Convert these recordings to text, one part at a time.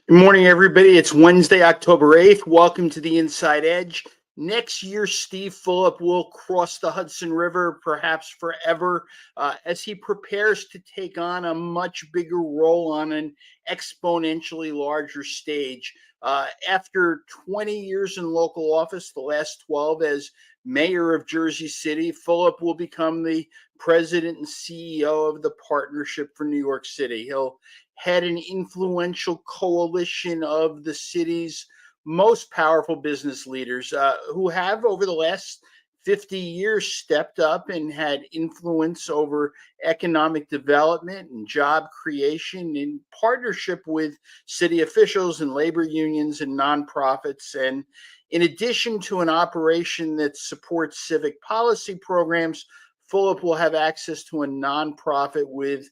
Good morning, everybody. It's Wednesday, October 8th. Welcome to the Inside Edge. Next year, Steve Fulop will cross the Hudson River, perhaps forever, as he prepares to take on a much bigger role on an exponentially larger stage. After 20 years in local office, the last 12 as mayor of Jersey City, Fulop will become the president and CEO of the Partnership for New York City. He'll head an influential coalition of the city's most powerful business leaders who have, over the last 50 years, stepped up and had influence over economic development and job creation in partnership with city officials and labor unions and nonprofits. And in addition to an operation that supports civic policy programs, Fulop will have access to a nonprofit with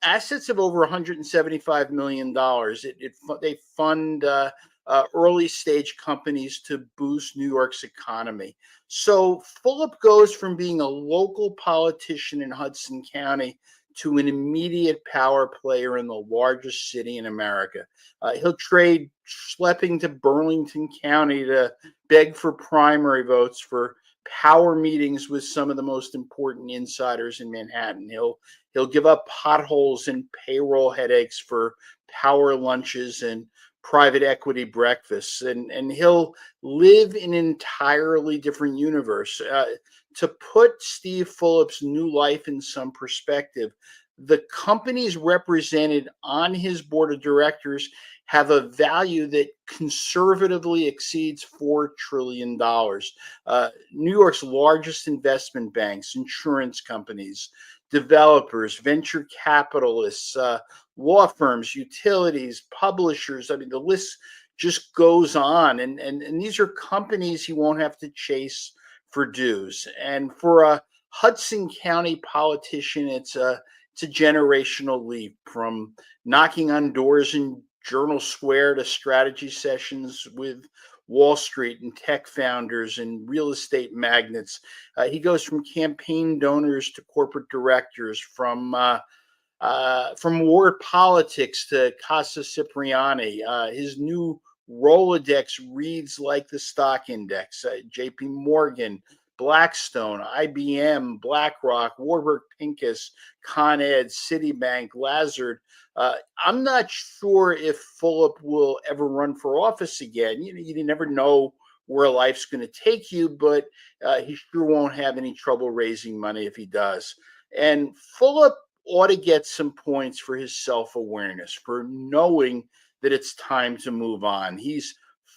assets of over $175 million. They fund early stage companies to boost New York's economy. So Fulop goes from being a local politician in Hudson County to an immediate power player in the largest city in America. He'll trade schlepping to Burlington County to beg for primary votes for power meetings with some of the most important insiders in Manhattan. He'll give up potholes and payroll headaches for power lunches and private equity breakfasts, and he'll live in an entirely different universe. To put Steve Fulop's new life in some perspective, the companies represented on his board of directors have a value that conservatively exceeds $4 trillion. New York's largest investment banks, insurance companies, developers, venture capitalists, law firms, utilities, publishers. I mean, the list just goes on. And these are companies he won't have to chase for dues. And for a Hudson County politician, it's a generational leap from knocking on doors in Journal Square to strategy sessions with Wall Street and tech founders and real estate magnates. He goes from campaign donors to corporate directors, from ward politics to Casa Cipriani. His new Rolodex reads like the stock index. J.P. Morgan, Blackstone, IBM, BlackRock, Warburg Pincus, Con Ed, Citibank, Lazard. I'm not sure if Fulop will ever run for office again. You never know where life's going to take you, but he sure won't have any trouble raising money if he does. And Fulop ought to get some points for his self-awareness, for knowing that it's time to move on. He's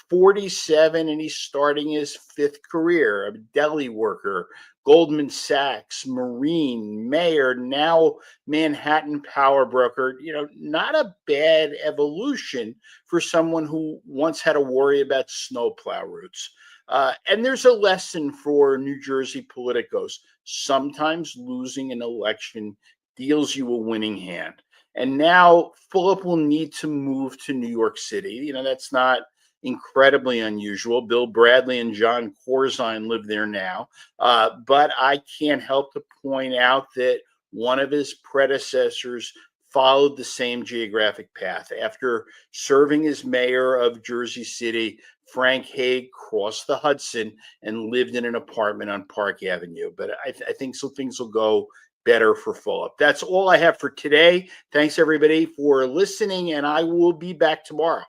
47 and he's starting his fifth career, a deli worker, Goldman Sachs, Marine, mayor, now Manhattan power broker. Not a bad evolution for someone who once had to worry about snowplow routes. And there's a lesson for New Jersey politicos. Sometimes losing an election deals you a winning hand. And now Fulop will need to move to New York City. That's not incredibly unusual. Bill Bradley and John Corzine live there now. But I can't help to point out that one of his predecessors followed the same geographic path. After serving as mayor of Jersey City, Frank Hague crossed the Hudson and lived in an apartment on Park Avenue. But I think so things will go better for Fulop. That's all I have for today. Thanks, everybody, for listening, and I will be back tomorrow.